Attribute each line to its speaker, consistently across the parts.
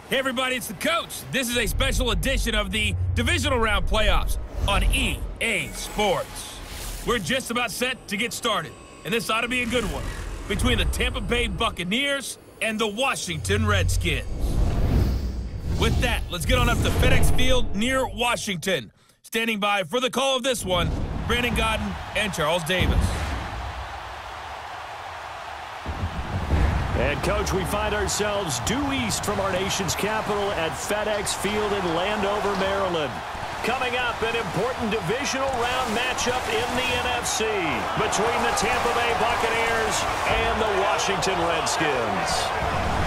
Speaker 1: Hey everybody, it's the coach. This is a special edition of the Divisional Round Playoffs on EA Sports. We're just about set to get started, and this ought to be a good one, between the Tampa Bay Buccaneers and the Washington Redskins. With that, let's get on up to FedEx Field near Washington. Standing by for the call of this one, Brandon Godden and Charles Davis.
Speaker 2: And, Coach, we find ourselves due east from our nation's capital at FedEx Field in Landover, Maryland. Coming up, an important divisional round matchup in the NFC between the Tampa Bay Buccaneers and the Washington Redskins.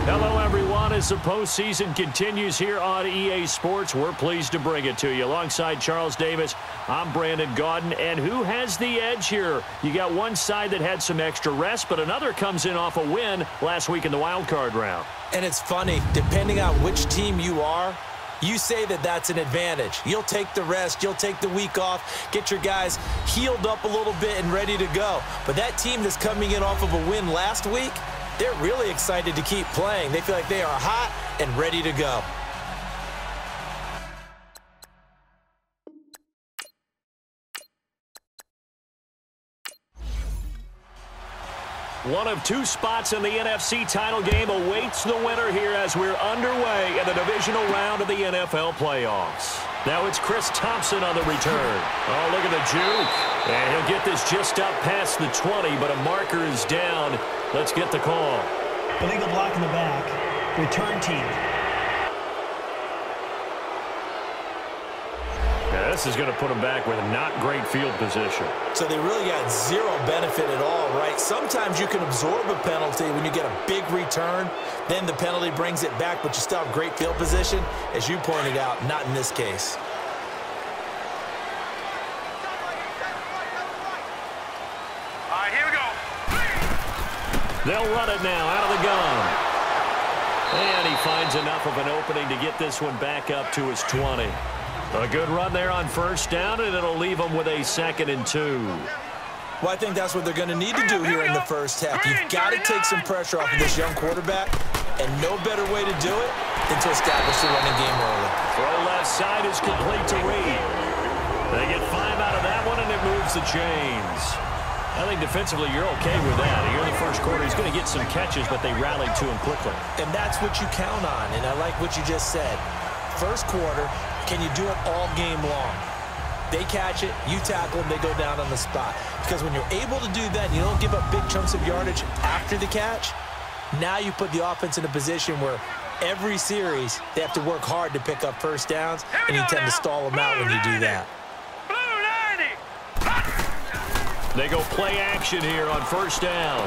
Speaker 2: Hello, everyone. As the postseason continues here on EA Sports, we're pleased to bring it to you. Alongside Charles Davis, I'm Brandon Godden. And who has the edge here? You got one side that had some extra rest, but another comes in off a win last week in the wild card round.
Speaker 3: And it's funny, depending on which team you are, you say that that's an advantage. You'll take the rest, you'll take the week off, get your guys healed up a little bit and ready to go. But that team that's coming in off of a win last week, they're really excited to keep playing. They feel like they are hot and ready to go.
Speaker 2: One of two spots in the NFC title game awaits the winner here as we're underway in the divisional round of the NFL playoffs. Now it's Chris Thompson on the return. Oh, look at the juke. And he'll get this just up past the 20, but a marker is down. Let's get the call.
Speaker 4: Illegal block in the back. Return team.
Speaker 2: Yeah, this is going to put them back with not great field position.
Speaker 3: So they really got zero benefit at all, right? Sometimes you can absorb a penalty when you get a big return. Then the penalty brings it back, but you still have great field position. As you pointed out, not in this case.
Speaker 5: All right, here we go.
Speaker 2: They'll run it now out of the gun. And he finds enough of an opening to get this one back up to his 20. A good run there on first down, and it'll leave them with a 2nd and 2.
Speaker 3: Well, I think that's what they're going to need to do here in the first half. You've got to take some pressure off of this young quarterback, and no better way to do it than to establish the running game early.
Speaker 2: Throw left side is complete to Reed. They get 5 out of that one, and it moves the chains. I think defensively you're okay with that. Here in the first quarter, he's going to get some catches, but they rallied to him quickly.
Speaker 3: And that's what you count on, and I like what you just said. First quarter, can you do it all game long? They catch it, you tackle them, they go down on the spot. Because when you're able to do that, and you don't give up big chunks of yardage after the catch, now you put the offense in a position where every series they have to work hard to pick up first downs, and you tend to stall them out when you do that.
Speaker 2: They go play action here on first down.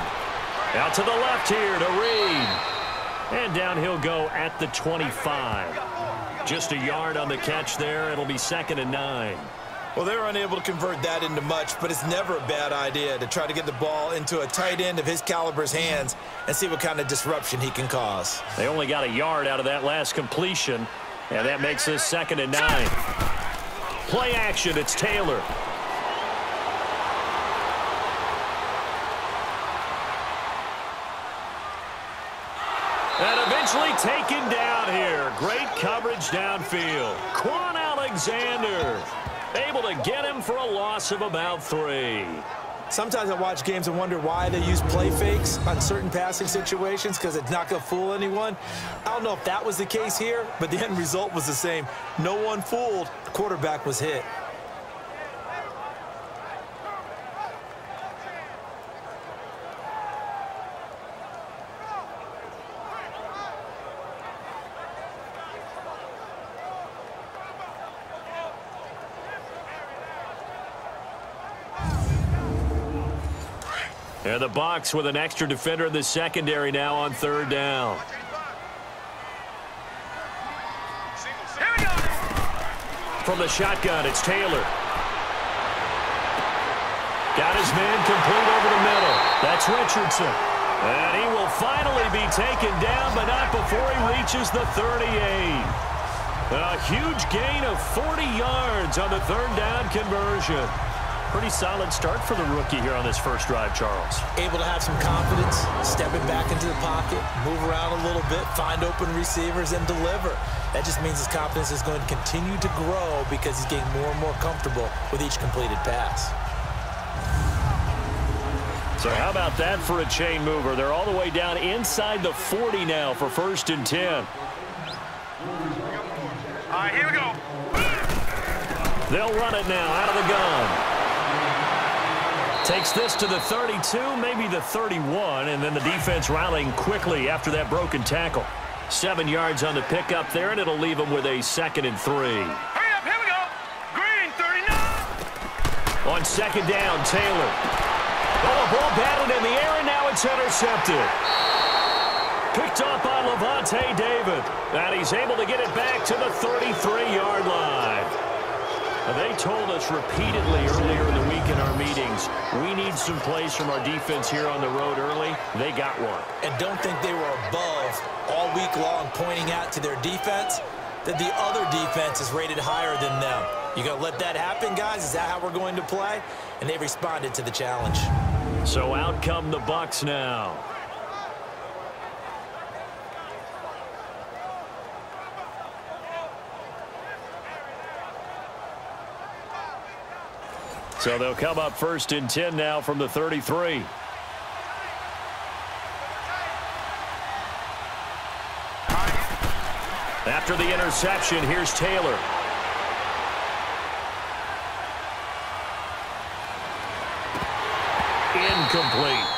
Speaker 2: Out to the left here to Reed. And down he'll go at the 25. Just a yard on the catch there. It'll be 2nd and 9.
Speaker 3: Well, they were unable to convert that into much, but it's never a bad idea to try to get the ball into a tight end of his caliber's hands and see what kind of disruption he can cause.
Speaker 2: They only got a yard out of that last completion, and that makes this 2nd and 9. Play action, it's Taylor. And eventually taken down here. Great coverage downfield. Quan Alexander able to get him for a loss of about 3.
Speaker 3: Sometimes I watch games and wonder why they use play fakes on certain passing situations, because it's not going to fool anyone. I don't know if that was the case here, but the end result was the same. No one fooled. The quarterback was hit.
Speaker 2: And the Bucs with an extra defender in the secondary now on 3rd down. From the shotgun, it's Taylor. Got his man complete over the middle. That's Richardson. And he will finally be taken down, but not before he reaches the 38. A huge gain of 40 yards on the 3rd down conversion. Pretty solid start for the rookie here on this first drive, Charles.
Speaker 3: Able to have some confidence, stepping back into the pocket, move around a little bit, find open receivers, and deliver. That just means his confidence is going to continue to grow because he's getting more and more comfortable with each completed pass.
Speaker 2: So how about that for a chain mover? They're all the way down inside the 40 now for 1st and 10.
Speaker 5: All right, here we go.
Speaker 2: They'll run it now out of the gun. Takes this to the 32, maybe the 31, and then the defense rallying quickly after that broken tackle. 7 yards on the pickup there, and it'll leave them with a 2nd and 3.
Speaker 5: Hurry up, here we go. Green, 39.
Speaker 2: On 2nd down, Taylor. Oh, ball batted in the air, and now it's intercepted. Picked up by Levante David, and he's able to get it back to the 33-yard line. They told us repeatedly earlier in the week in our meetings, we need some plays from our defense here on the road early. They got one.
Speaker 3: And don't think they were above all week long pointing out to their defense that the other defense is rated higher than them. You going to let that happen, guys? Is that how we're going to play? And they responded to the challenge.
Speaker 2: So out come the Bucs now. So they'll come up 1st and 10 now from the 33. After the interception, here's Taylor. Incomplete.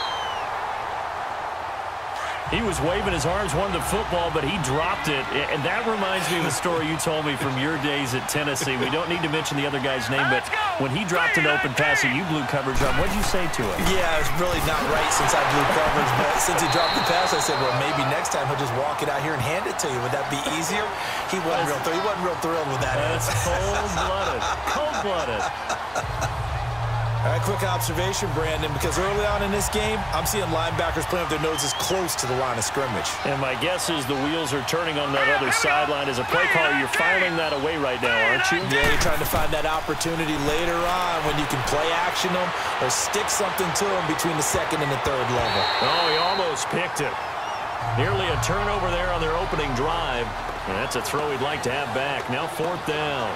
Speaker 2: He was waving his arms, wanted the football, but he dropped it. And that reminds me of the story you told me from your days at Tennessee. We don't need to mention the other guy's name, but when he dropped an open pass and you blew coverage on, what did you say to him?
Speaker 3: Yeah, it was really not right since I blew coverage, but since he dropped the pass, I said, well, maybe next time he'll just walk it out here and hand it to you. Would that be easier? He wasn't real thrilled with that.
Speaker 2: That's cold-blooded. Cold-blooded.
Speaker 3: All right, quick observation, Brandon, because early on in this game, I'm seeing linebackers playing with their noses close to the line of scrimmage.
Speaker 2: And my guess is the wheels are turning on that other sideline. As a play caller, you're filing that away right now, aren't you?
Speaker 3: Yeah, you're trying to find that opportunity later on when you can play action them or stick something to them between the 2nd and the 3rd level.
Speaker 2: Oh, he almost picked it. Nearly a turnover there on their opening drive. And that's a throw he'd like to have back. Now 4th down.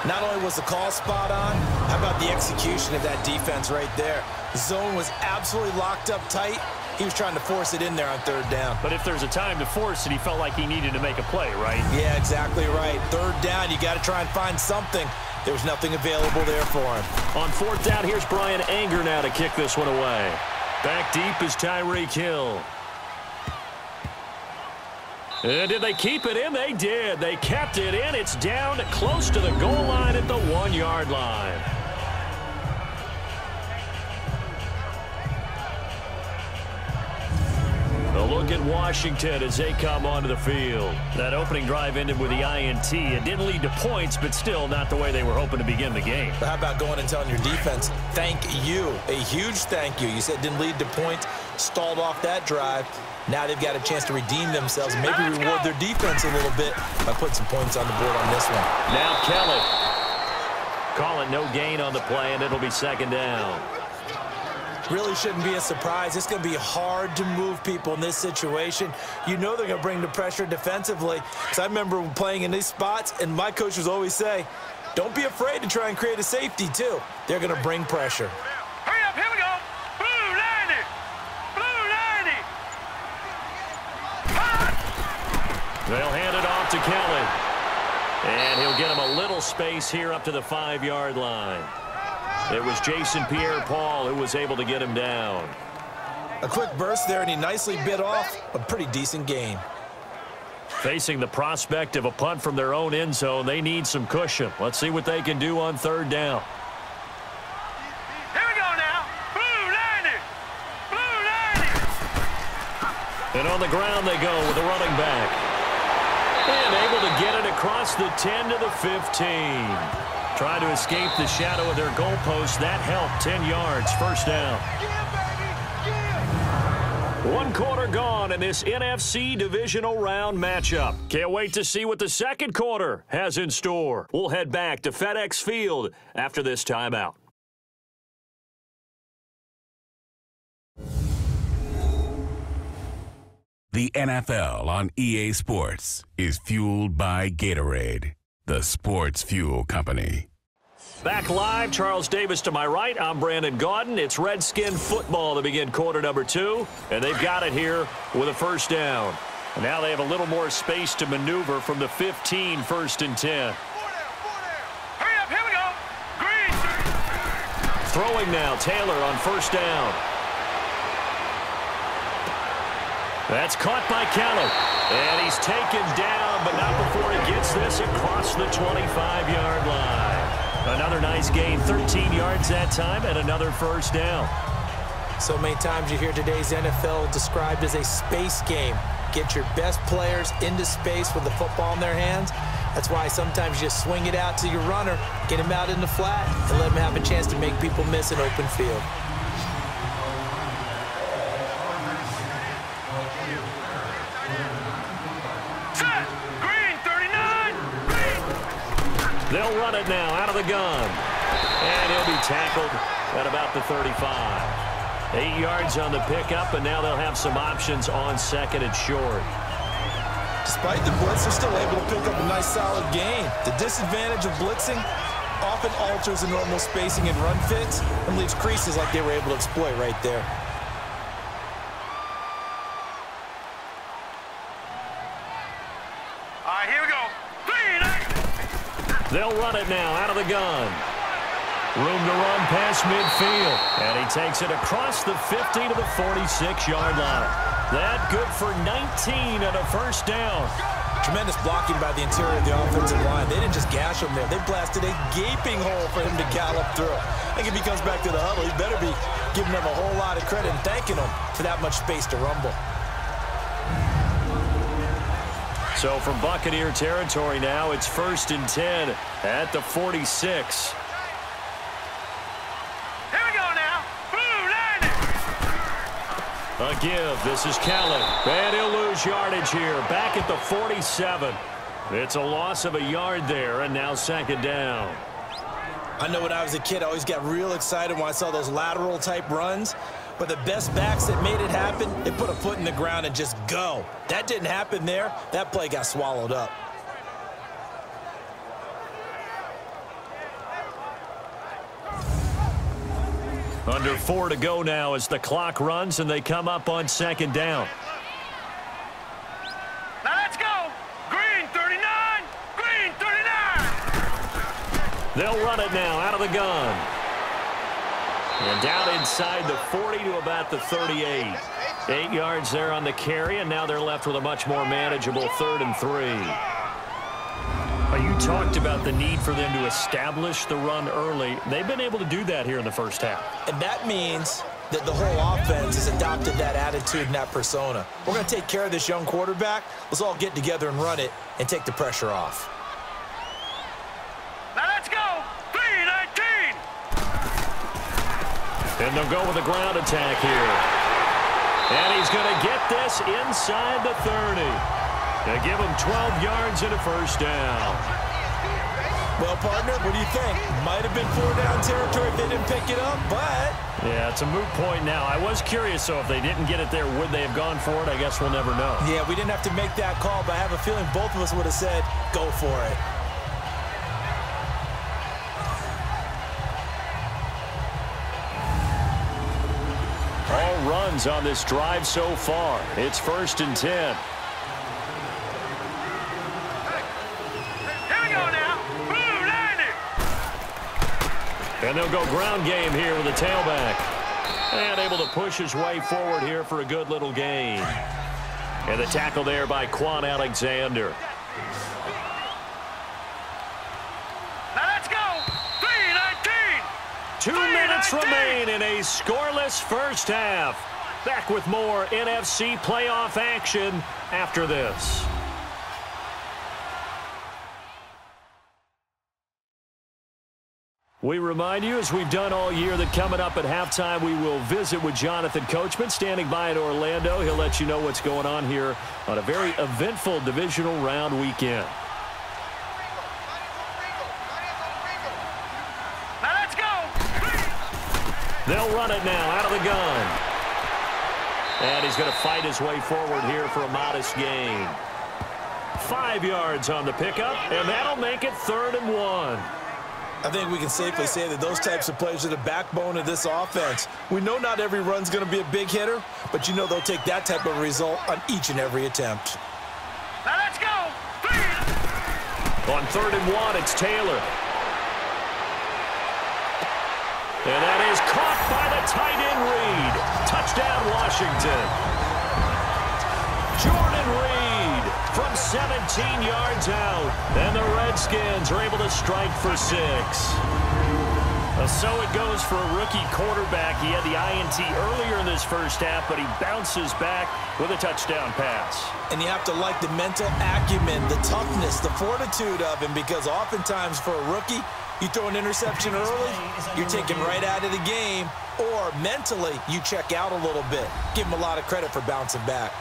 Speaker 3: Not only was the call spot on, how about the execution of that defense right there? The zone was absolutely locked up tight. He was trying to force it in there on 3rd down.
Speaker 2: But if there's a time to force it, he felt like he needed to make a play, right?
Speaker 3: Yeah, exactly right. 3rd down, you got to try and find something. There was nothing available there for him.
Speaker 2: On 4th down, here's Brian Anger now to kick this one away. Back deep is Tyreek Hill. And did they keep it in? They did. They kept it in. It's down close to the goal line at the 1-yard line. A look at Washington as they come onto the field. That opening drive ended with the INT. It didn't lead to points, but still not the way they were hoping to begin the game.
Speaker 3: But how about going and telling your defense, thank you, a huge thank you. You said it didn't lead to points, stalled off that drive. Now they've got a chance to redeem themselves and maybe reward their defense a little bit by putting some points on the board on this one.
Speaker 2: Now Kelly. Call it no gain on the play, and it'll be 2nd down.
Speaker 3: Really shouldn't be a surprise. It's going to be hard to move people in this situation. You know they're going to bring the pressure defensively. Because I remember playing in these spots, and my coaches always say, don't be afraid to try and create a safety, too. They're going to bring pressure.
Speaker 5: Hurry up, here we go. Blue 90. Blue 90.
Speaker 2: They'll hand it off to Kelly. And he'll get him a little space here up to the 5-yard line. It was Jason Pierre-Paul who was able to get him down.
Speaker 3: A quick burst there, and he nicely bit off a pretty decent gain.
Speaker 2: Facing the prospect of a punt from their own end zone, they need some cushion. Let's see what they can do on 3rd down.
Speaker 5: Here we go now. Blue 90. Blue 90.
Speaker 2: And on the ground they go with the running back. And able to get it across the 10 to the 15. Trying to escape the shadow of their goalpost. That helped. 10 yards. 1st down. 1 quarter gone in this NFC Divisional Round matchup. Can't wait to see what the 2nd quarter has in store. We'll head back to FedEx Field after this timeout.
Speaker 6: The NFL on EA Sports is fueled by Gatorade, the sports fuel company.
Speaker 2: Back live, Charles Davis to my right. I'm Brandon Gaudin. It's Redskin football to begin quarter number 2, and they've got it here with a first down. And now they have a little more space to maneuver from the 15, 1st and 10.
Speaker 5: Hurry up, here we go. Green.
Speaker 2: Throwing now, Taylor on first down. That's caught by Keller. And he's taken down, but not before he gets this across the 25-yard line. Another nice gain, 13 yards that time, and another first down.
Speaker 3: So many times you hear today's NFL described as a space game. Get your best players into space with the football in their hands. That's why sometimes you just swing it out to your runner, get him out in the flat, and let him have a chance to make people miss an open field.
Speaker 5: Set. Green, 39. Green.
Speaker 2: They'll run it now out of the gun. And he'll be tackled at about the 35. 8 yards on the pickup, and now they'll have some options on second and short.
Speaker 3: Despite the blitz, they're still able to pick up a nice solid gain. The disadvantage of blitzing often alters the normal spacing and run fits and leaves creases like they were able to exploit right there.
Speaker 5: All right, here we go. Green.
Speaker 2: They'll run it now out of the gun. Room to run past midfield. And he takes it across the 50 to the 46-yard line. That good for 19 and a first down.
Speaker 3: Tremendous blocking by the interior of the offensive line. They didn't just gash him there. They blasted a gaping hole for him to gallop through. I think if he comes back to the huddle, he better be giving them a whole lot of credit and thanking them for that much space to rumble.
Speaker 2: So from Buccaneer territory now, it's 1st and 10 at the 46. A give. This is Kelly. And he'll lose yardage here. Back at the 47. It's a loss of a yard there, and now second down.
Speaker 3: I know when I was a kid, I always got real excited when I saw those lateral-type runs. But the best backs that made it happen, they put a foot in the ground and just go. That didn't happen there. That play got swallowed up.
Speaker 2: Under 4 to go now as the clock runs and they come up on second down.
Speaker 5: Now let's go. Green, 39. Green, 39.
Speaker 2: They'll run it now out of the gun. And down inside the 40 to about the 38. 8 yards there on the carry, and now they're left with a much more manageable 3rd and 3. You talked about the need for them to establish the run early. They've been able to do that here in the first half.
Speaker 3: And that means that the whole offense has adopted that attitude and that persona. We're going to take care of this young quarterback. Let's all get together and run it and take the pressure off.
Speaker 5: Now let's go. 3-19.
Speaker 2: And they'll go with a ground attack here. And he's going to get this inside the 30. They give him 12 yards and a first down.
Speaker 3: Well, partner, what do you think? Might have been 4-down territory if they didn't pick it up, but...
Speaker 2: Yeah, it's a moot point now. I was curious, so if they didn't get it there, would they have gone for it? I guess we'll never know.
Speaker 3: Yeah, we didn't have to make that call, but I have a feeling both of us would have said, go for it.
Speaker 2: All runs on this drive so far. It's 1st and 10. And they'll go ground game here with a tailback. And able to push his way forward here for a good little gain. And the tackle there by Quan Alexander.
Speaker 5: Now let's go. 3-19.
Speaker 2: 2 minutes remain in a scoreless first half. Back with more NFC playoff action after this. We remind you, as we've done all year, that coming up at halftime, we will visit with Jonathan Coachman, standing by in Orlando. He'll let you know what's going on here on a very eventful divisional round weekend.
Speaker 5: Now let's go.
Speaker 2: They'll run it now out of the gun. And he's going to fight his way forward here for a modest gain. 5 yards on the pickup, and that'll make it 3rd and 1.
Speaker 3: I think we can safely say that those types of plays are the backbone of this offense. We know not every run's going to be a big hitter, but you know they'll take that type of result on each and every attempt.
Speaker 5: Now let's go. 3.
Speaker 2: On 3rd and 1, it's Taylor. And that is caught by the tight end Reed. Touchdown, Washington. Jordan Reed from 17 yards out. And the Redskins are able to strike for 6. So it goes for a rookie quarterback. He had the INT earlier in this first half, but he bounces back with a touchdown pass.
Speaker 3: And you have to like the mental acumen, the toughness, the fortitude of him, because oftentimes for a rookie, you throw an interception early, you're taken right out of the game, or mentally you check out a little bit. Give him a lot of credit for bouncing back.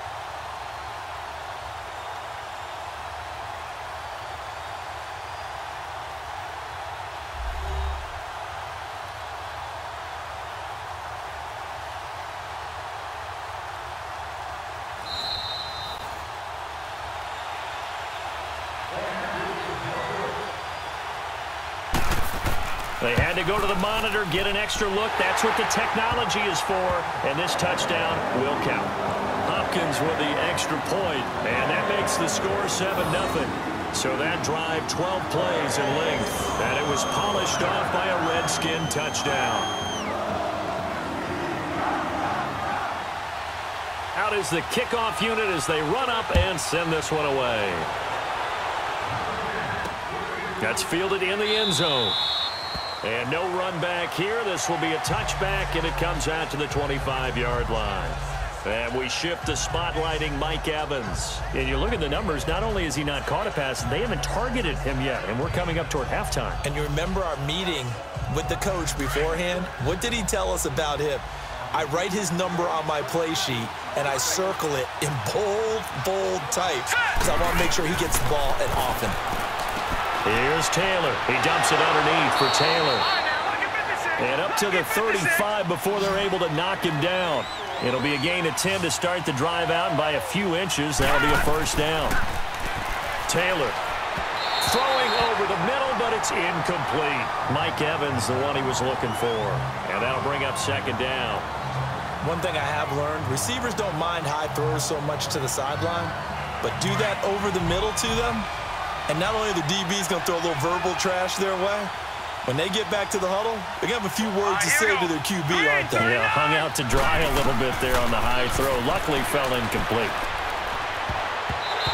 Speaker 2: They had to go to the monitor, get an extra look. That's what the technology is for, and this touchdown will count. Hopkins with the extra point, and that makes the score 7-0. So that drive, 12 plays in length, and it was polished off by a Redskin touchdown. Out is the kickoff unit as they run up and send this one away. That's fielded in the end zone. And no run back here. This will be a touchback, and it comes out to the 25-yard line. And we shift to spotlighting Mike Evans. And you look at the numbers, not only has he not caught a pass, they haven't targeted him yet, and we're coming up toward halftime.
Speaker 3: And you remember our meeting with the coach beforehand? What did he tell us about him? I write his number on my play sheet, and I circle it in bold type, because I want to make sure he gets the ball and often.
Speaker 2: Here's Taylor. He dumps it underneath for Taylor. And up to the 35 before they're able to knock him down. It'll be a gain of 10 to start the drive out, and by a few inches, that'll be a first down. Taylor throwing over the middle, but it's incomplete. Mike Evans, the one he was looking for. And that'll bring up 2nd down.
Speaker 3: One thing I have learned, receivers don't mind high throws so much to the sideline, but do that over the middle to them, and not only the DB's going to throw a little verbal trash their way, when they get back to the huddle, they're going to have a few words to say to their QB, aren't they?
Speaker 2: Yeah, hung out to dry a little bit there on the high throw. Luckily fell incomplete.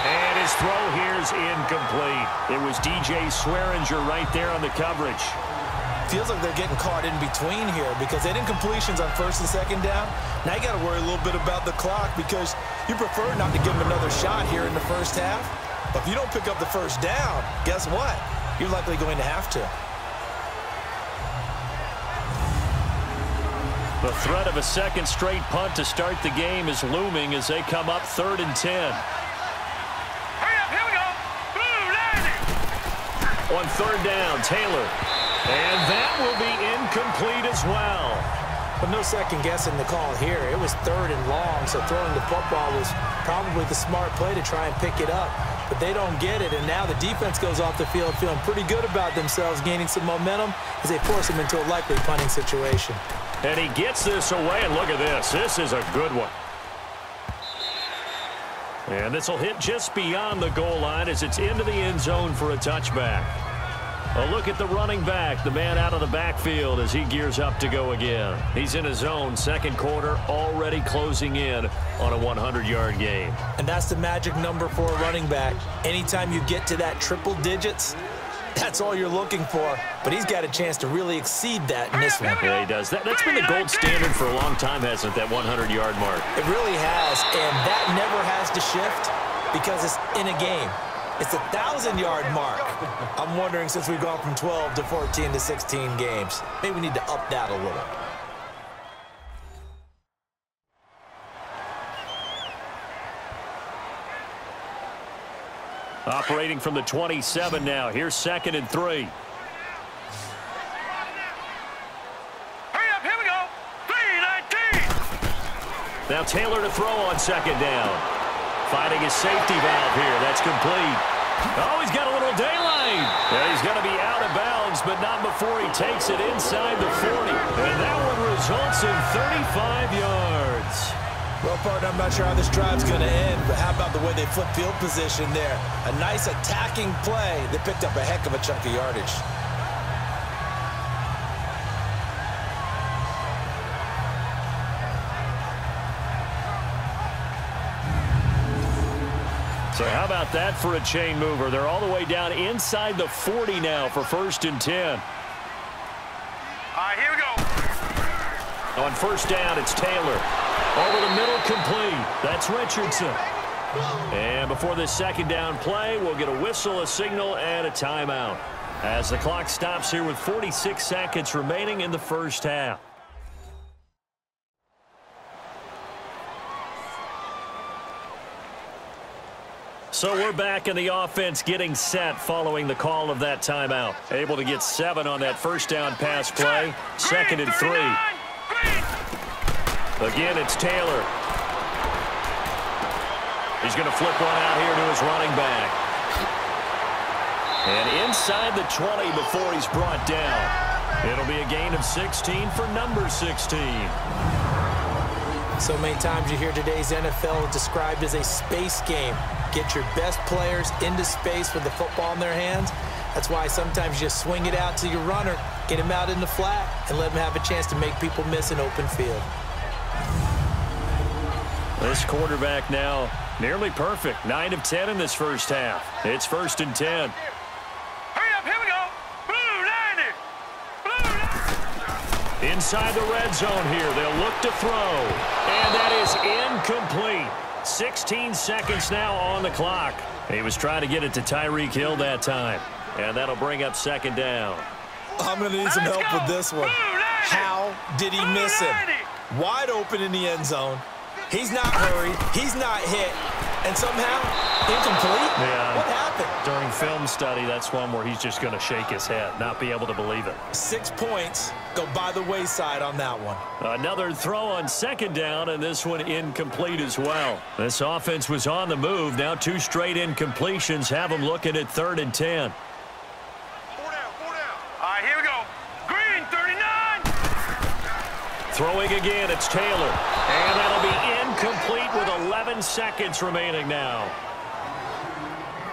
Speaker 2: And his throw here's incomplete. It was DJ Swearinger right there on the coverage.
Speaker 3: Feels like they're getting caught in between here because they didn't completions on 1st and 2nd down. Now you got to worry a little bit about the clock because you prefer not to give them another shot here in the first half. But if you don't pick up the first down, guess what? You're likely going to have to.
Speaker 2: The threat of a second straight punt to start the game is looming as they come up 3rd and 10.
Speaker 5: Hurry up, here we go. Blue, landing.
Speaker 2: On 3rd down, Taylor. And that will be incomplete as well.
Speaker 3: But no second guessing the call here. It was 3rd and long, so throwing the football was probably the smart play to try and pick it up. But they don't get it, and now the defense goes off the field feeling pretty good about themselves, gaining some momentum as they force them into a likely punting situation.
Speaker 2: And he gets this away, and look at this. This is a good one. And this will hit just beyond the goal line as it's into the end zone for a touchback. A look at the running back, the man out of the backfield as he gears up to go again. He's in his own 2nd quarter, already closing in on a 100-yard game.
Speaker 3: And that's the magic number for a running back. Anytime you get to that triple digits, that's all you're looking for. But he's got a chance to really exceed that in this one.
Speaker 2: Yeah, he does. That's been the gold standard for a long time, hasn't it, that 100-yard mark?
Speaker 3: It really has, and that never has to shift because it's in a game. It's a 1,000-yard mark. I'm wondering, since we've gone from 12 to 14 to 16 games, maybe we need to up that a little.
Speaker 2: Operating from the 27 now. Here's 2nd and 3.
Speaker 5: Hurry up, here we go. 3-19.
Speaker 2: Now Taylor to throw on second down. Finding his safety valve here. That's complete. Oh, he's got a little daylight. And he's going to be out of bounds, but not before he takes it inside the 40. And that one results in 35 yards.
Speaker 3: Well, partner, I'm not sure how this drive's going to end, but how about the way they flip field position there? A nice attacking play. They picked up a heck of a chunk of yardage.
Speaker 2: So how about that for a chain mover? They're all the way down inside the 40 now for 1st and 10.
Speaker 5: All right, here we go.
Speaker 2: On first down, it's Taylor. Over the middle, complete. That's Richardson. And before this second down play, we'll get a whistle, a signal, and a timeout as the clock stops here with 46 seconds remaining in the first half. So we're back in the offense getting set following the call of that timeout. Able to get 7 on that first down pass play. 2nd and 3. Again, it's Taylor. He's going to flip one out here to his running back. And inside the 20 before he's brought down. It'll be a gain of 16 for number 16.
Speaker 3: So many times you hear today's NFL described as a space game. Get your best players into space with the football in their hands. That's why sometimes you just swing it out to your runner, get him out in the flat, and let him have a chance to make people miss an open field.
Speaker 2: This quarterback now nearly perfect. 9 of 10 in this first half. It's 1st and 10.
Speaker 5: Hurry up, here we go. Blue 90. Blue 90.
Speaker 2: Inside the red zone here. They'll look to throw. And that is incomplete. 16 seconds now on the clock. He was trying to get it to Tyreek Hill that time. And that'll bring up 2nd down.
Speaker 3: I'm going to need some help with this one. How did he miss him? Wide open in the end zone. He's not hurried. He's not hit. And somehow, incomplete?
Speaker 2: Yeah.
Speaker 3: What happened?
Speaker 2: During film study, that's one where he's just going to shake his head, not be able to believe it.
Speaker 3: 6 points go by the wayside on that one.
Speaker 2: Another throw on 2nd down, and this one incomplete as well. This offense was on the move. Now 2 straight incompletions have them looking at 3rd and 10.
Speaker 5: 4 down. All right, here we go. Green 39.
Speaker 2: Throwing again, it's Taylor. And that'll be incomplete with 11 seconds remaining now.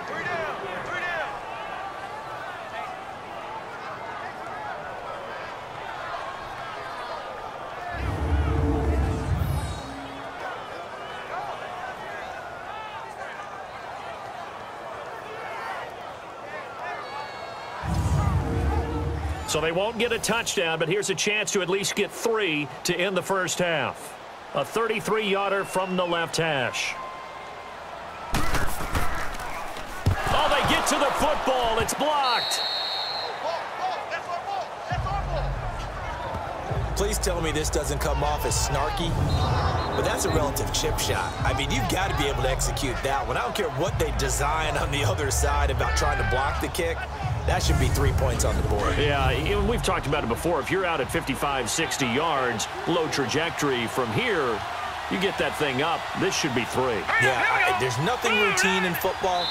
Speaker 5: 3 down. 3 down.
Speaker 2: So they won't get a touchdown, but here's a chance to at least get 3 to end the first half. A 33-yarder from the left hash. Oh, they get to the football. It's blocked.
Speaker 3: Please tell me this doesn't come off as snarky, but that's a relative chip shot. I mean, you've got to be able to execute that one. I don't care what they design on the other side about trying to block the kick. That should be 3 points on the board.
Speaker 2: Yeah, we've talked about it before. If you're out at 55, 60 yards, low trajectory from here, you get that thing up. This should be 3.
Speaker 3: Yeah, there's nothing routine in football,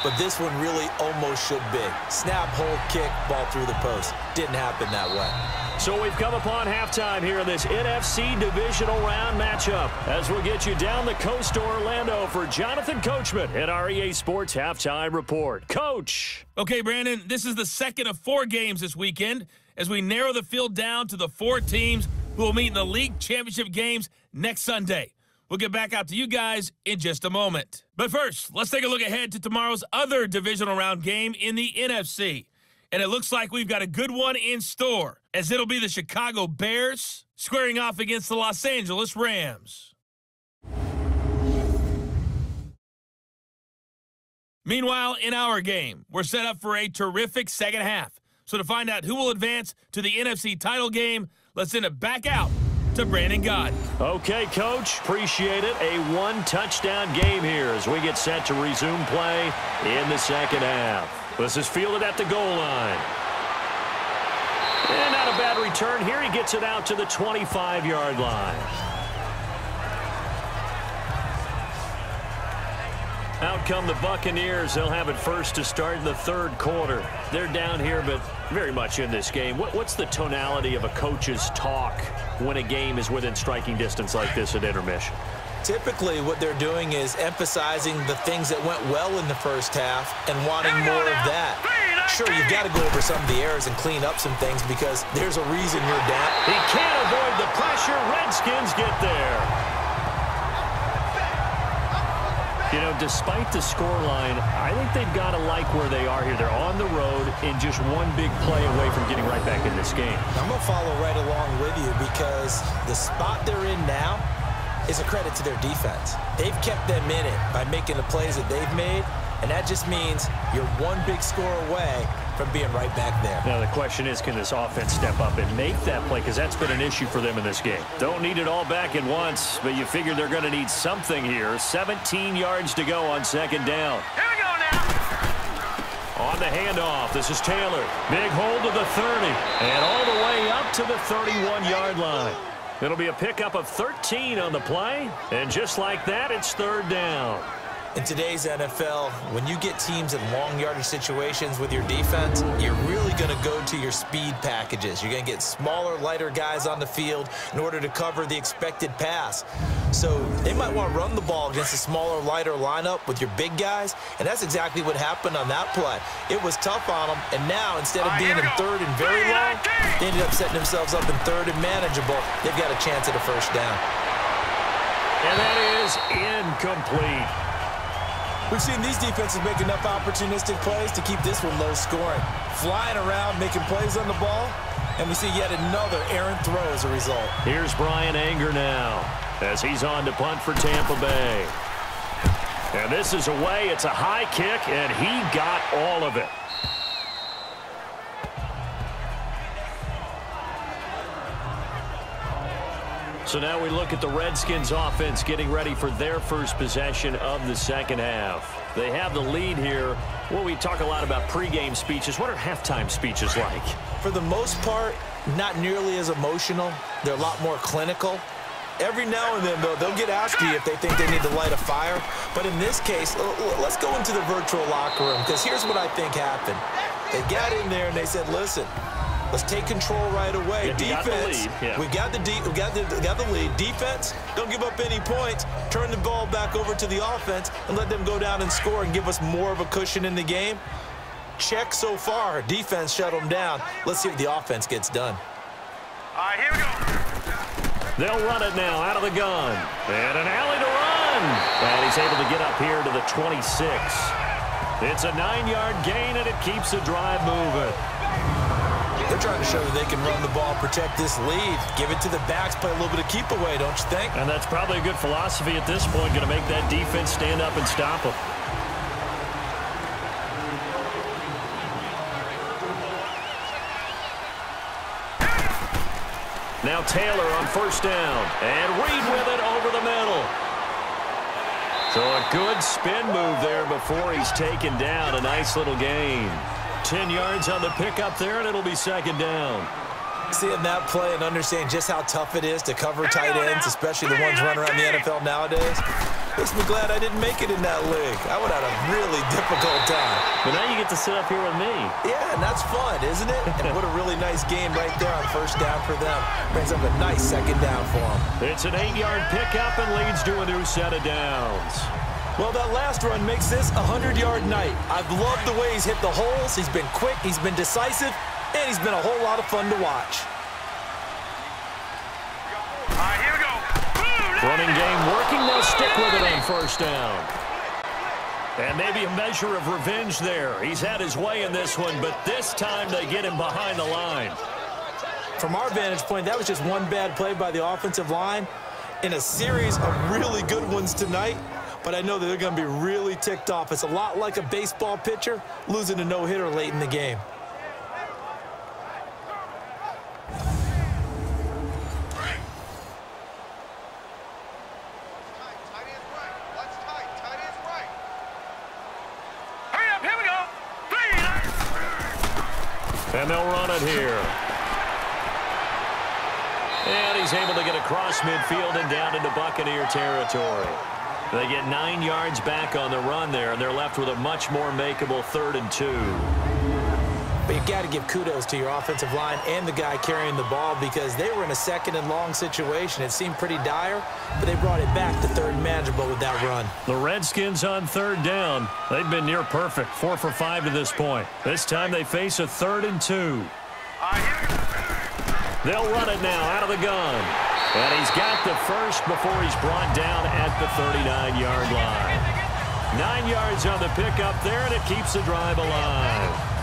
Speaker 3: but this one really almost should be. Snap, hold, kick, ball through the post. Didn't happen that way.
Speaker 2: So we've come upon halftime here in this NFC Divisional Round matchup as we'll get you down the coast to Orlando for Jonathan Coachman at our EA Sports Halftime Report. Coach.
Speaker 1: Okay, Brandon, this is the 2nd of 4 games this weekend as we narrow the field down to the 4 teams who will meet in the league championship games next Sunday. We'll get back out to you guys in just a moment. But first, let's take a look ahead to tomorrow's other divisional round game in the NFC. And it looks like we've got a good one in store, as it'll be the Chicago Bears squaring off against the Los Angeles Rams. Meanwhile, in our game, we're set up for a terrific second half. So to find out who will advance to the NFC title game, let's send it back out to Brandon Gott.
Speaker 2: Okay, Coach. Appreciate it. A 1-touchdown game here as we get set to resume play in the second half. This is fielded at the goal line. And not a bad return here. He gets it out to the 25-yard line. Out come the Buccaneers. They'll have it first to start in the third quarter. They're down here, but very much in this game. What's the tonality of a coach's talk when a game is within striking distance like this at intermission?
Speaker 3: Typically, what they're doing is emphasizing the things that went well in the first half and wanting more of that. Sure, you've got to go over some of the errors and clean up some things because there's a reason you're down.
Speaker 2: He can't avoid the pressure. Redskins get there. You know, despite the scoreline, I think they've got to like where they are here. They're on the road and just one big play away from getting right back in this game.
Speaker 3: I'm going to follow right along with you because the spot they're in now is a credit to their defense. They've kept them in it by making the plays that they've made, and that just means you're one big score away from being right back there.
Speaker 2: Now the question is, can this offense step up and make that play? Because that's been an issue for them in this game. Don't need it all back at once, but you figure they're going to need something here. 17 yards to go on second down.
Speaker 5: Here we go now.
Speaker 2: On the handoff, this is Taylor. Big hold to the 30, and all the way up to the 31-yard line. It'll be a pickup of 13 on the play, and just like that, it's third down.
Speaker 3: In today's NFL, when you get teams in long yardage situations with your defense, you're really going to go to your speed packages. You're going to get smaller, lighter guys on the field in order to cover the expected pass. So they might want to run the ball against a smaller, lighter lineup with your big guys, and that's exactly what happened on that play. It was tough on them, and now instead of being in third and very long, they ended up setting themselves up in third and manageable. They've got a chance at a first down.
Speaker 2: And that is incomplete.
Speaker 3: We've seen these defenses make enough opportunistic plays to keep this one low scoring. Flying around, making plays on the ball, and we see yet another errant throw as a result.
Speaker 2: Here's Brian Anger now as he's on to punt for Tampa Bay. And this is away. It's a high kick, and he got all of it. So now we look at the Redskins offense getting ready for their first possession of the second half. They have the lead here. Well, we talk a lot about pregame speeches. What are halftime speeches like?
Speaker 3: For the most part, not nearly as emotional. They're a lot more clinical. Every now and then, though, they'll get after you if they think they need to light a fire. But in this case, let's go into the virtual locker room, because here's what I think happened. They got in there and they said, listen, let's take control right away. Defense, we got the lead. Defense, don't give up any points. Turn the ball back over to the offense and let them go down and score and give us more of a cushion in the game. Check so far. Defense shut them down. Let's see if the offense gets done.
Speaker 5: All right, here we go.
Speaker 2: They'll run it now out of the gun. And an alley to run. And he's able to get up here to the 26. It's a 9-yard gain, and it keeps the drive moving.
Speaker 3: They're trying to show that they can run the ball, protect this lead, give it to the backs, play a little bit of keep away, don't you think?
Speaker 2: And that's probably a good philosophy at this point, going to make that defense stand up and stop them. Now Taylor on first down, and Reed with it over the middle. So a good spin move there before he's taken down. A nice little gain. 10 yards on the pickup there, and it'll be second down.
Speaker 3: Seeing that play and understanding just how tough it is to cover tight ends, especially the ones running around the NFL nowadays, makes me glad I didn't make it in that league. I would have had a really difficult time.
Speaker 2: But now you get to sit up here with me.
Speaker 3: Yeah, and that's fun, isn't it? And what a really nice game right there on first down for them. Brings up a nice second down for them.
Speaker 2: It's an 8-yard pickup and leads to a new set of downs.
Speaker 3: Well, that last run makes this a 100-yard night. I've loved the way he's hit the holes. He's been quick, he's been decisive, and he's been a whole lot of fun to watch.
Speaker 5: All right, here we go.
Speaker 2: Running game working. They'll stick with it on first down. And maybe a measure of revenge there. He's had his way in this one, but this time they get him behind the line.
Speaker 3: From our vantage point, that was just one bad play by the offensive line in a series of really good ones tonight. But I know that they're going to be really ticked off. It's a lot like a baseball pitcher losing a no-hitter late in the game.
Speaker 5: Hurry up, here we go.
Speaker 2: And they'll run it here. And he's able to get across midfield and down into Buccaneer territory. They get 9 yards back on the run there, and they're left with a much more makeable 3rd and 2.
Speaker 3: But you got to give kudos to your offensive line and the guy carrying the ball because they were in a 2nd and long situation. It seemed pretty dire, but they brought it back to 3rd and manageable with that run.
Speaker 2: The Redskins on 3rd down. They've been near perfect, 4 for 5 to this point. This time they face a 3rd and 2. They'll run it now out of the gun. And he's got the first before he's brought down at the 39-yard line. 9 yards on the pickup there, and it keeps the drive alive.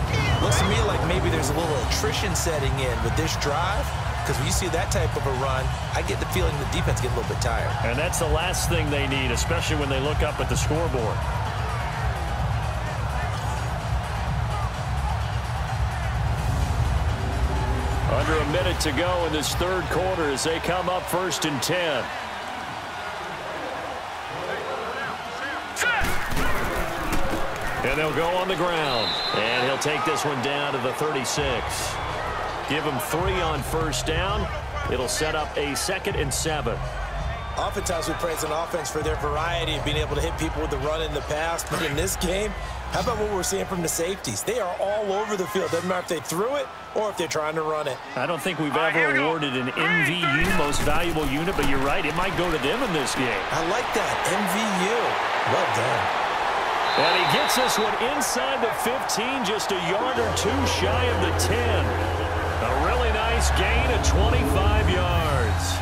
Speaker 3: Looks to me like maybe there's a little attrition setting in with this drive, because when you see that type of a run, I get the feeling the defense gets a little bit tired.
Speaker 2: And that's the last thing they need, especially when they look up at the scoreboard. Under a minute to go in this 3rd quarter as they come up 1st and 10. And they'll go on the ground. And he'll take this one down to the 36. Give him 3 on 1st down. It'll set up a 2nd and 7.
Speaker 3: Oftentimes we praise an offense for their variety of being able to hit people with the run in the past. But in this game, how about what we're seeing from the safeties? They are all over the field. Doesn't matter if they threw it or if they're trying to run it.
Speaker 2: I don't think we've ever awarded an MVU, most valuable unit, but you're right. It might go to them in this game.
Speaker 3: I like that. MVU. Well done.
Speaker 2: And he gets this one inside the 15, just a yard or 2 shy of the 10. A really nice gain of 25 yards.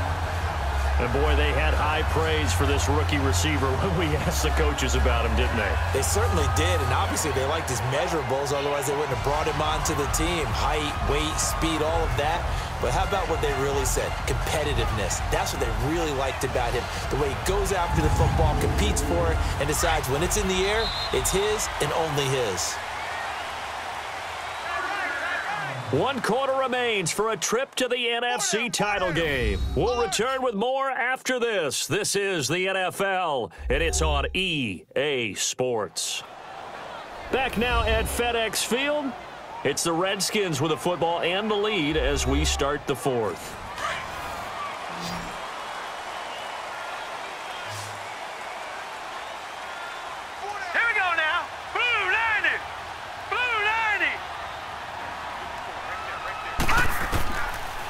Speaker 2: And, boy, they had high praise for this rookie receiver when we asked the coaches about him, didn't they?
Speaker 3: They certainly did, and obviously they liked his measurables. Otherwise, they wouldn't have brought him onto the team. Height, weight, speed, all of that. But how about what they really said? Competitiveness. That's what they really liked about him. The way he goes after the football, competes for it, and decides when it's in the air, it's his and only his.
Speaker 2: 1 quarter remains for a trip to the NFC title game. We'll return with more after this. This is the NFL, and it's on EA Sports. Back now at FedEx Field. It's the Redskins with the football and the lead as we start the 4th.
Speaker 5: Here we go now. Blue 90. Blue 90.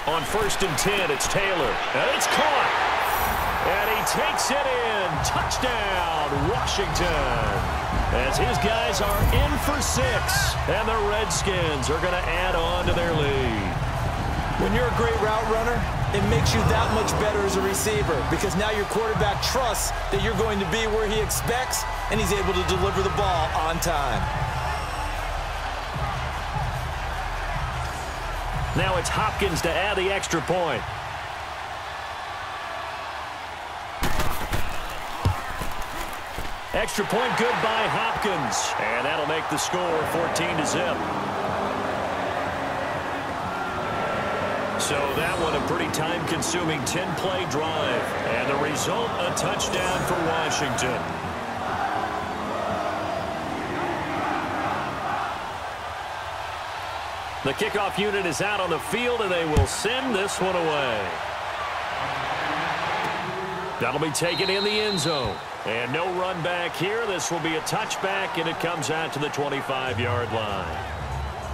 Speaker 2: On 1st and 10, it's Taylor. And it's caught. And he takes it in. Touchdown, Washington. As his guys are in for 6. And the Redskins are going to add on to their lead.
Speaker 3: When you're a great route runner, it makes you that much better as a receiver because now your quarterback trusts that you're going to be where he expects, and he's able to deliver the ball on time.
Speaker 2: Now it's Hopkins to add the extra point. Extra point good by Hopkins. And that'll make the score 14-0. So that one a pretty time-consuming 10-play drive. And the result, a touchdown for Washington. The kickoff unit is out on the field, and they will send this one away. That'll be taken in the end zone. And no run back here. This will be a touchback, and it comes out to the 25-yard line.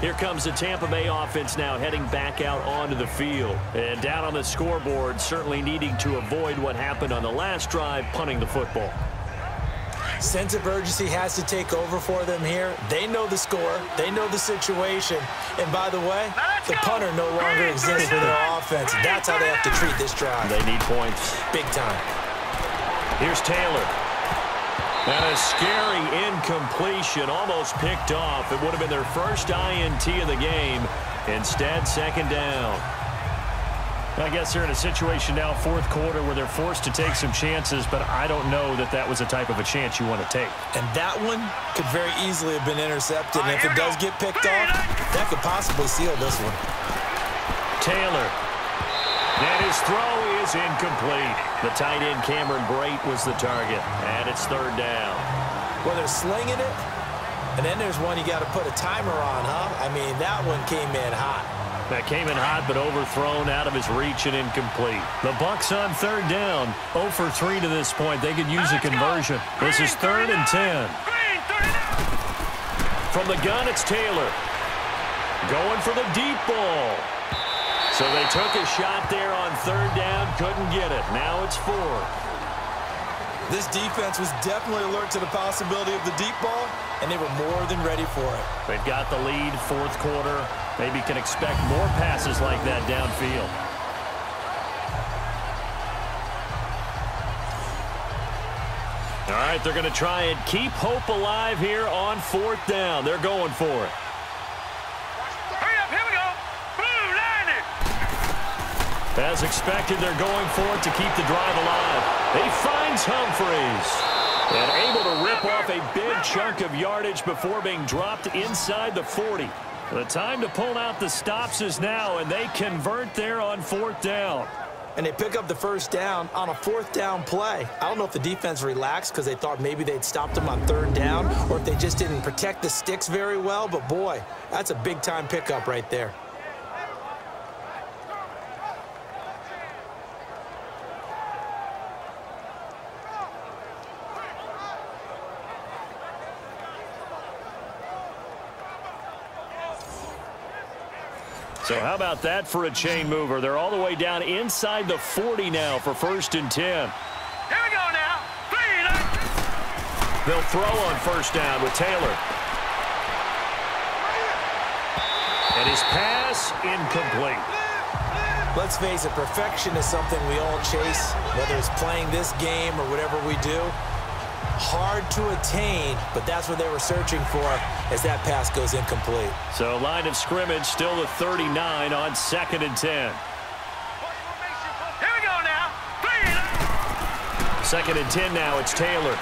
Speaker 2: Here comes the Tampa Bay offense now heading back out onto the field. And down on the scoreboard, certainly needing to avoid what happened on the last drive, punting the football.
Speaker 3: Sense of urgency has to take over for them here. They know the score. They know the situation. And by the way, the punter no longer exists for their offense. That's how they have to treat this drive.
Speaker 2: They need points.
Speaker 3: Big time.
Speaker 2: Here's Taylor. And a scary incompletion, almost picked off. It would have been their first INT of the game. Instead, 2nd down. I guess they're in a situation now, 4th quarter, where they're forced to take some chances, but I don't know that that was the type of a chance you want to take.
Speaker 3: And that one could very easily have been intercepted. And if it does get picked off, that could possibly seal this one.
Speaker 2: Taylor. And his throw is incomplete. The tight end, Cameron Brate, was the target. And it's 3rd down.
Speaker 3: Well, they're slinging it. And then there's one you got to put a timer on, huh? I mean, that one came in hot.
Speaker 2: That came in hot but overthrown, out of his reach and incomplete. The Bucs on third down. 0 for 3 to this point. They could use a conversion. This is 3rd and 10. From the gun, it's Taylor. Going for the deep ball. So they took a shot there on third down. Couldn't get it. Now it's 4th.
Speaker 3: This defense was definitely alert to the possibility of the deep ball, and they were more than ready for it.
Speaker 2: They've got the lead, 4th quarter. Maybe can expect more passes like that downfield. All right, they're going to try and keep hope alive here on 4th down. They're going for it.
Speaker 5: Hurry up, here we go. Blue line it.
Speaker 2: As expected, they're going for it to keep the drive alive. He finds Humphreys. And able to rip off a big chunk of yardage before being dropped inside the 40. The time to pull out the stops is now, and they convert there on 4th down.
Speaker 3: And they pick up the first down on a 4th down play. I don't know if the defense relaxed because they thought maybe they'd stopped them on 3rd down, or if they just didn't protect the sticks very well. But, boy, that's a big-time pickup right there.
Speaker 2: So how about that for a chain mover? They're all the way down inside the 40 now for 1st and 10.
Speaker 5: Here we go now.
Speaker 2: They'll throw on 1st down with Taylor. And his pass incomplete.
Speaker 3: Let's face it, perfection is something we all chase, whether it's playing this game or whatever we do. Hard to attain, but that's what they were searching for as that pass goes incomplete.
Speaker 2: So line of scrimmage still the 39 on 2nd and 10.
Speaker 5: Here we go now.
Speaker 2: 2nd and 10 now. It's Taylor.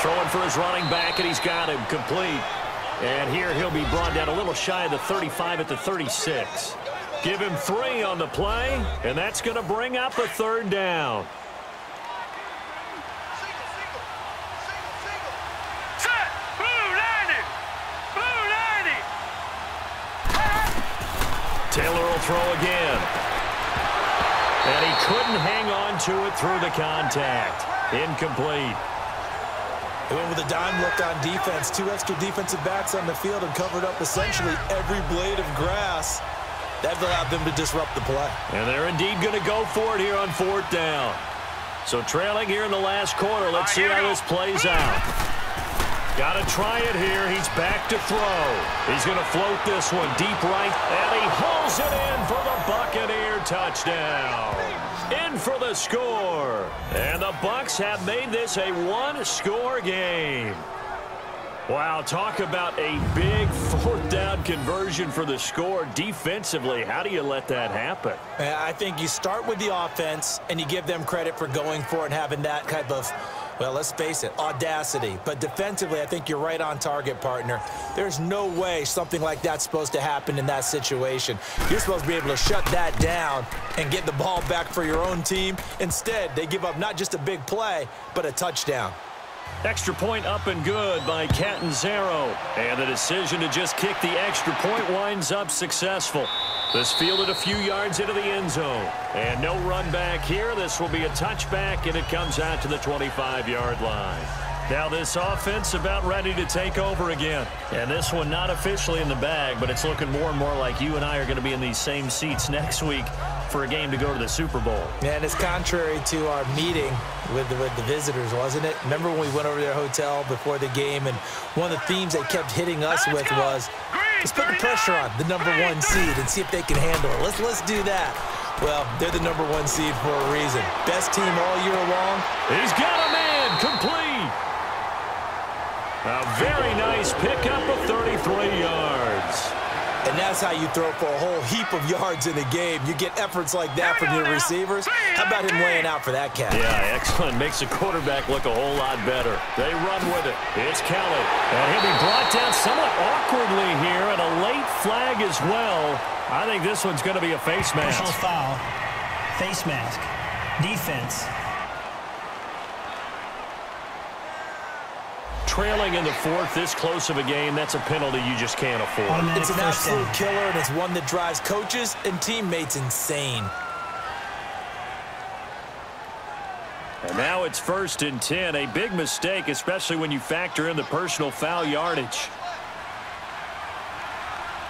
Speaker 2: Throwing for his running back, and he's got him complete. And here he'll be brought down a little shy of the 35 at the 36. Give him 3 on the play, and that's going to bring up a 3rd down. Taylor will throw again. And he couldn't hang on to it through the contact. Incomplete.
Speaker 3: They went with a dime look on defense. 2 extra defensive backs on the field and covered up essentially every blade of grass. That allowed them to disrupt the play.
Speaker 2: And they're indeed going to go for it here on 4th down. So trailing here in the last quarter. Let's see how this plays out. Got to try it here. He's back to throw. He's going to float this one deep right, and he hauls it in for the Buccaneer touchdown. In for the score. And the Bucs have made this a 1-score game. Wow, talk about a big 4th down conversion for the score. Defensively, how do you let that happen?
Speaker 3: I think you start with the offense, and you give them credit for going for it and having that type of, well, let's face it, audacity. But defensively, I think you're right on target, partner. There's no way something like that's supposed to happen in that situation. You're supposed to be able to shut that down and get the ball back for your own team. Instead, they give up not just a big play, but a touchdown.
Speaker 2: Extra point up and good by Catanzaro. And the decision to just kick the extra point winds up successful. This fielded a few yards into the end zone. And no run back here. This will be a touchback, and it comes out to the 25-yard line. Now this offense about ready to take over again. And this one not officially in the bag, but it's looking more and more like you and I are going to be in these same seats next week for a game to go to the Super Bowl.
Speaker 3: And it's contrary to our meeting with the visitors, wasn't it? Remember when we went over to their hotel before the game, and one of the themes they kept hitting us with was, let's put the pressure on the #1 seed and see if they can handle it. Let's do that. Well, they're the #1 seed for a reason. Best team all year long.
Speaker 2: He's got a man complete. A very nice pickup of 33 yards.
Speaker 3: And that's how you throw for a whole heap of yards in a game. You get efforts like that from your receivers. How about him laying out for that catch?
Speaker 2: Yeah, excellent. Makes the quarterback look a whole lot better. They run with it. It's Kelly. And he'll be brought down somewhat awkwardly here, and a late flag as well. I think this one's going to be a face mask.
Speaker 4: Personal foul. Face mask. Defense.
Speaker 2: trailing in the fourth, this close of a game, that's a penalty you just can't afford.
Speaker 3: It's an absolute killer, and it's one that drives coaches and teammates insane.
Speaker 2: And now it's 1st and 10. A big mistake, especially when you factor in the personal foul yardage.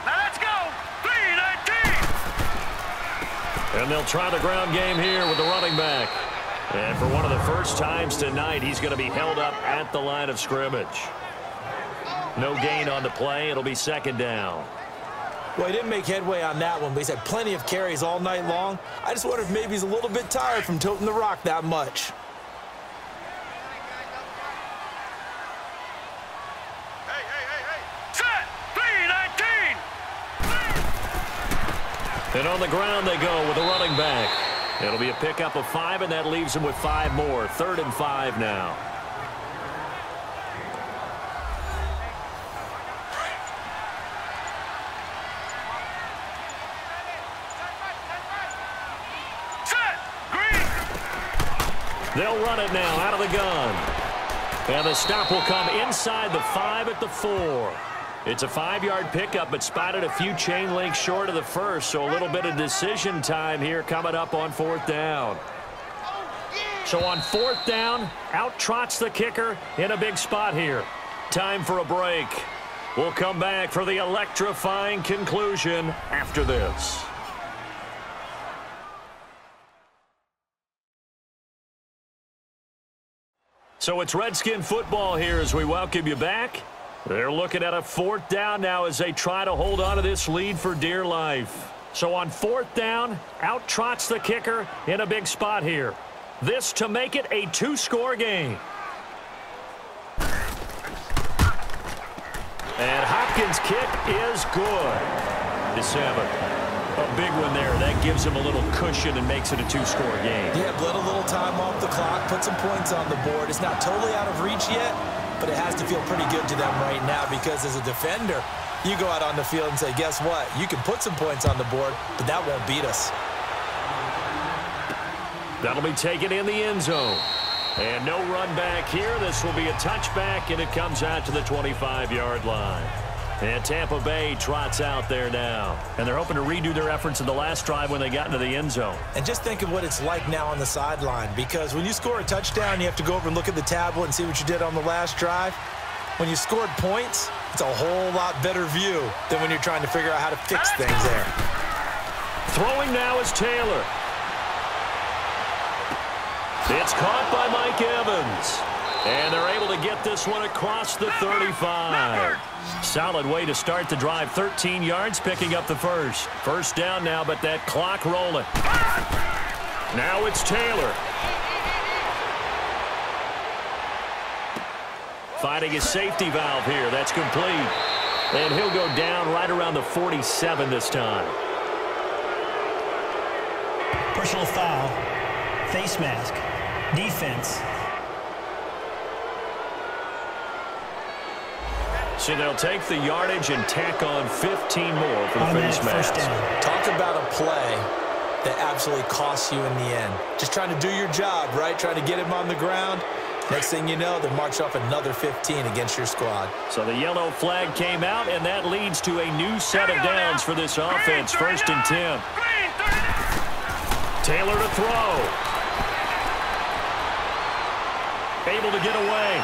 Speaker 5: Now let's go. 3-19.
Speaker 2: And they'll try the ground game here with the running back. And for one of the first times tonight, he's going to be held up at the line of scrimmage. No gain on the play. It'll be 2nd down.
Speaker 3: Well, he didn't make headway on that one, but he's had plenty of carries all night long. I just wonder if maybe he's a little bit tired from toting the rock that much.
Speaker 5: Set. 3-19.
Speaker 2: And on the ground they go with the running back. It'll be a pickup of 5, and that leaves him with 5 more. 3rd and 5 now. They'll run it now out of the gun. And the stop will come inside the 5 at the 4. It's a 5-yard pickup, but spotted a few chain links short of the first, so a little bit of decision time here coming up on 4th down. So on 4th down, out trots the kicker in a big spot here. Time for a break. We'll come back for the electrifying conclusion after this. So it's Redskin football here as we welcome you back. They're looking at a 4th down now as they try to hold on to this lead for dear life. So on 4th down, out trots the kicker in a big spot here. This to make it a 2-score game. And Hopkins' kick is good. The 7. A big one there. That gives him a little cushion and makes it a 2-score game.
Speaker 3: Yeah, bled a little time off the clock, put some points on the board. It's not totally out of reach yet, but it has to feel pretty good to them right now because as a defender, you go out on the field and say, guess what? You can put some points on the board, but that won't beat us.
Speaker 2: That'll be taken in the end zone. And no run back here. This will be a touchback, and it comes out to the 25-yard line. And Tampa Bay trots out there now. And they're hoping to redo their efforts in the last drive when they got into the end zone.
Speaker 3: And just think of what it's like now on the sideline, because when you score a touchdown, you have to go over and look at the tablet and see what you did on the last drive. When you scored points, it's a whole lot better view than when you're trying to figure out how to fix things there.
Speaker 2: Throwing now is Taylor. It's caught by Mike Evans. And they're able to get this one across the 35. Solid way to start the drive. 13 yards, picking up the first. 1st down now, but that clock rolling. Now it's Taylor. Finding his safety valve here. That's complete. And he'll go down right around the 47 this time.
Speaker 4: Personal foul. Face mask. Defense.
Speaker 2: So they'll take the yardage and tack on 15 more for the face mask.
Speaker 3: Talk about a play that absolutely costs you in the end. Just trying to do your job, right? Trying to get him on the ground. Next thing you know, they march off another 15 against your squad.
Speaker 2: So the yellow flag came out, and that leads to a new set of downs for this offense. 1st and 10. Taylor to throw. Able to get away.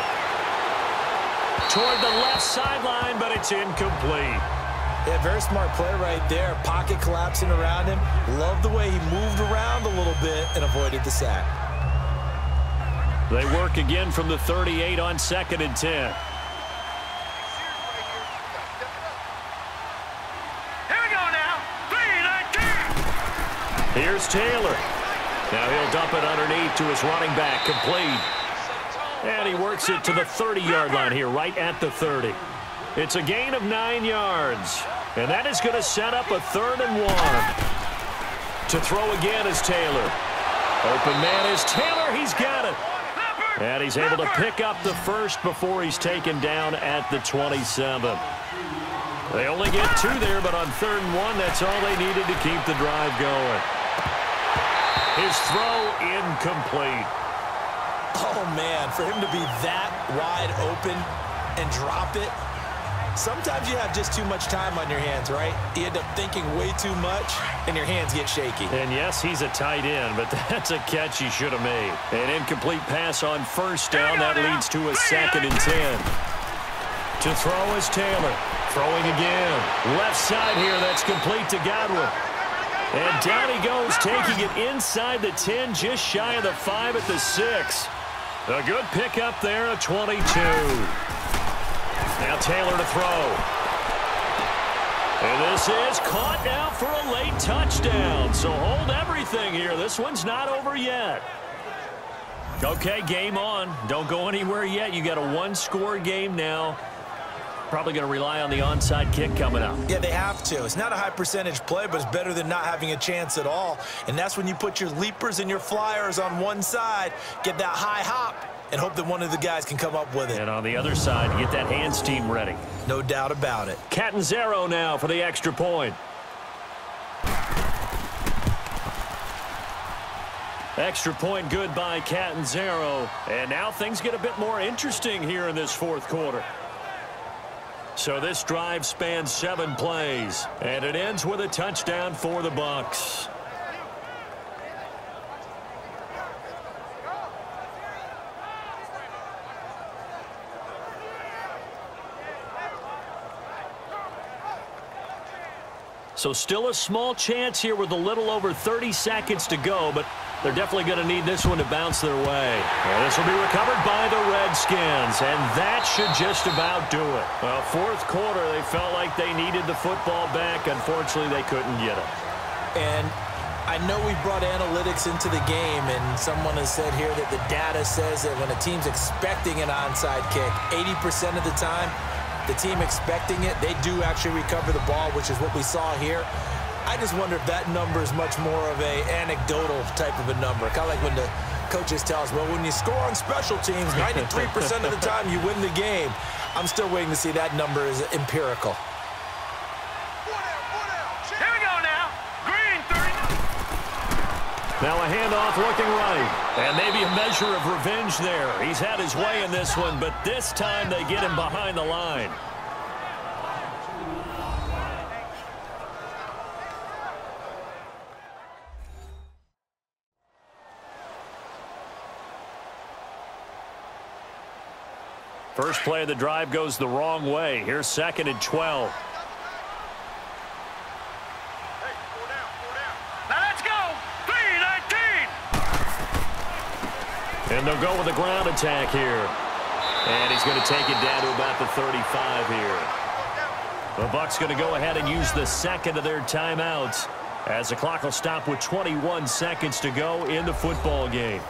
Speaker 2: Toward the left sideline, but it's incomplete.
Speaker 3: Yeah, very smart play right there. Pocket collapsing around him. Love the way he moved around a little bit and avoided the sack.
Speaker 2: They work again from the 38 on 2nd and 10.
Speaker 5: Here we go now. 3-19.
Speaker 2: Here's Taylor. Now he'll dump it underneath to his running back. Complete. And he works it to the 30-yard line here, right at the 30. It's a gain of 9 yards. And that is going to set up a 3rd and 1. To throw again is Taylor. Open man is Taylor. He's got it. And he's able to pick up the first before he's taken down at the 27. They only get 2 there, but on 3rd and 1, that's all they needed to keep the drive going. His throw incomplete.
Speaker 3: Oh, man, for him to be that wide open, and drop it. Sometimes you have just too much time on your hands, right? You end up thinking way too much, and your hands get shaky.
Speaker 2: And yes, he's a tight end, but that's a catch he should have made. An incomplete pass on first down. That leads to a 2nd and 10. To throw is Taylor. Throwing again. Left side here. That's complete to Godwin. And down he goes, taking it inside the 10, just shy of the 5 at the 6. A good pickup there, a 22. Now Taylor to throw. And this is caught now for a late touchdown. So hold everything here. This one's not over yet. Okay, game on. Don't go anywhere yet. You got a 1-score game now. Probably going to rely on the onside kick coming up.
Speaker 3: Yeah, they have to. It's not a high percentage play, but it's better than not having a chance at all. And that's when you put your leapers and your flyers on one side, get that high hop, and hope that one of the guys can come up with it.
Speaker 2: And on the other side, get that hands team ready.
Speaker 3: No doubt about it.
Speaker 2: Catanzaro now for the extra point. Extra point good by Catanzaro. And now things get a bit more interesting here in this 4th quarter. So this drive spans 7 plays, and it ends with a touchdown for the Bucs. So still a small chance here with a little over 30 seconds to go, but they're definitely going to need this one to bounce their way. And this will be recovered by the Redskins, and that should just about do it. Well, 4th quarter, they felt like they needed the football back. Unfortunately, they couldn't get it.
Speaker 3: And I know we brought analytics into the game, and someone has said here that the data says that when a team's expecting an onside kick, 80% of the time, the team expecting it, they do actually recover the ball, which is what we saw here. I just wonder if that number is much more of a anecdotal type of a number. Kind of like when the coaches tell us, well, when you score on special teams, 93% of the time you win the game. I'm still waiting to see that number is empirical.
Speaker 5: Here we go now. Green 30.
Speaker 2: Now a handoff looking right. And maybe a measure of revenge there. He's had his way in this one, but this time they get him behind the line. First play of the drive goes the wrong way. Here's 2nd and 12.
Speaker 5: Now let's go. 3-19.
Speaker 2: And they'll go with a ground attack here. And he's going to take it down to about the 35 here. The Bucs going to go ahead and use the 2nd of their timeouts as the clock will stop with 21 seconds to go in the football game.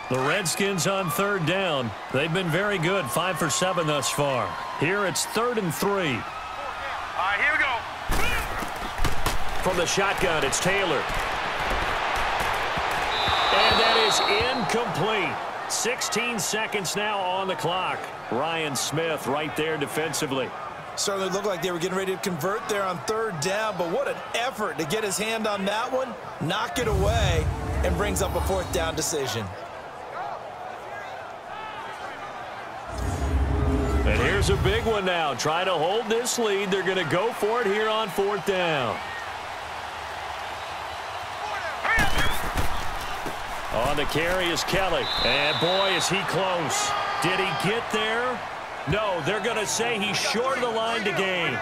Speaker 2: The Redskins on 3rd down. They've been very good, 5 for 7 thus far. Here it's 3rd and 3.
Speaker 5: All right, here we go.
Speaker 2: From the shotgun, it's Taylor. And that is incomplete. 16 seconds now on the clock. Ryan Smith right there defensively.
Speaker 3: Certainly looked like they were getting ready to convert there on 3rd down, but what an effort to get his hand on that one, knock it away, and brings up a 4th down decision.
Speaker 2: And here's a big one now. Trying to hold this lead. They're going to go for it here on 4th down. On the carry is Kelly. And boy, is he close. Did he get there? No, they're going to say he's short of the line to gain.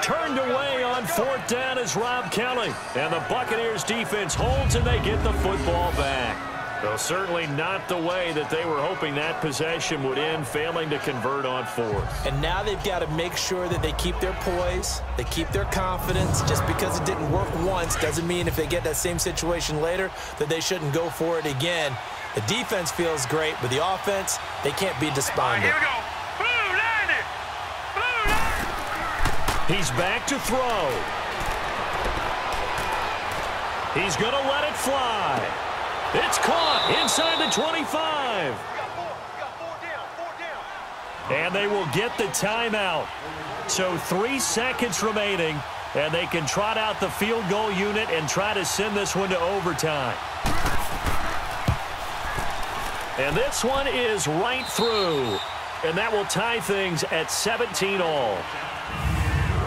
Speaker 2: Turned away on 4th down is Rob Kelly. And the Buccaneers defense holds and they get the football back. Well, certainly not the way that they were hoping that possession would end, failing to convert on 4th.
Speaker 3: And now they've got to make sure that they keep their poise, they keep their confidence. Just because it didn't work once doesn't mean if they get that same situation later that they shouldn't go for it again. The defense feels great, but the offense, they can't be despondent.
Speaker 5: Here we go. Blue landed. Blue landed.
Speaker 2: He's back to throw. He's going to let it fly. It's caught inside the 25. And they will get the timeout. So 3 seconds remaining. And they can trot out the field goal unit and try to send this one to overtime. And this one is right through. And that will tie things at 17 all.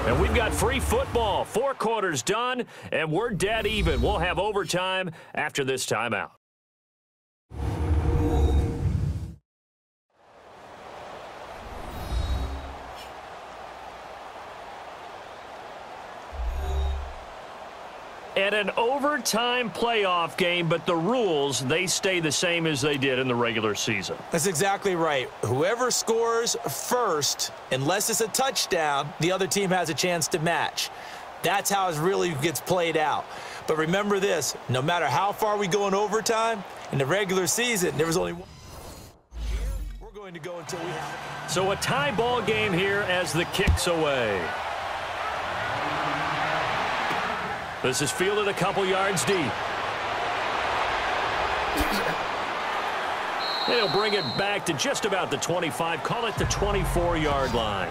Speaker 2: And we've got free football. 4 quarters done, and we're dead even. We'll have overtime after this timeout. And an overtime playoff game, but the rules, they stay the same as they did in the regular season.
Speaker 3: That's exactly right. Whoever scores first, unless it's a touchdown, the other team has a chance to match. That's how it really gets played out. But remember this, no matter how far we go in overtime, in the regular season, there was only one. We're going to go until we have it.
Speaker 2: So a tie ball game here as the kick's away. This is fielded a couple yards deep. They'll bring it back to just about the 25, call it the 24-yard line.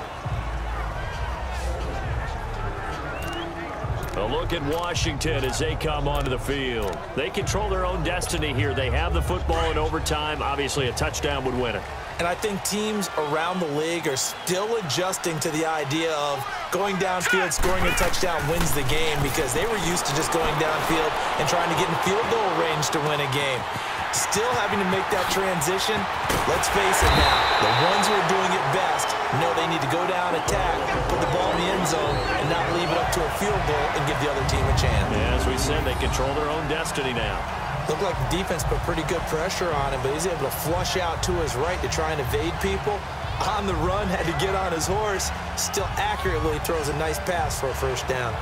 Speaker 2: A look at Washington as they come onto the field. They control their own destiny here. They have the football in overtime. Obviously, a touchdown would win it.
Speaker 3: And I think teams around the league are still adjusting to the idea of going downfield, scoring a touchdown wins the game, because they were used to just going downfield and trying to get in field goal range to win a game. Still having to make that transition. Let's face it now, the ones who are doing it best know they need to go down, attack, put the ball in the end zone, and not leave it up to a field goal and give the other team a chance.
Speaker 2: Yeah, as we said, they control their own destiny now.
Speaker 3: Looked like the defense put pretty good pressure on him, but he's able to flush out to his right to try and evade people. On the run, had to get on his horse. Still accurately throws a nice pass for a first down.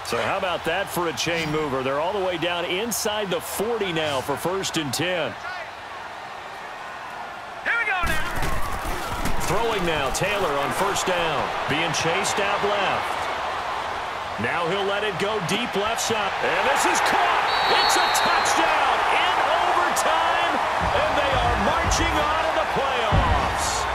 Speaker 2: So how about that for a chain mover? They're all the way down inside the 40 now for 1st and 10.
Speaker 5: Here we go now.
Speaker 2: Throwing now, Taylor on 1st down. Being chased out left. Now he'll let it go deep left side. And this is caught. It's a touchdown in overtime. And they are marching on to the playoffs.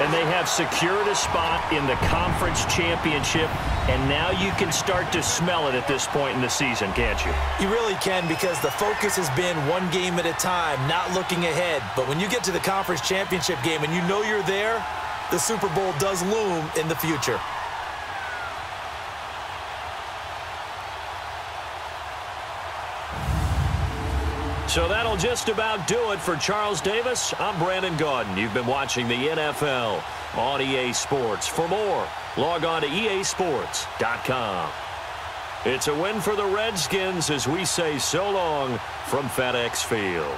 Speaker 2: And they have secured a spot in the conference championship. And now you can start to smell it at this point in the season, can't you?
Speaker 3: You really can, because the focus has been one game at a time, not looking ahead. But when you get to the conference championship game and you know you're there, the Super Bowl does loom in the future.
Speaker 2: So that'll just about do it for Charles Davis. I'm Brandon Gaudin. You've been watching the NFL on EA Sports. For more, log on to easports.com. It's a win for the Redskins as we say so long from FedEx Field.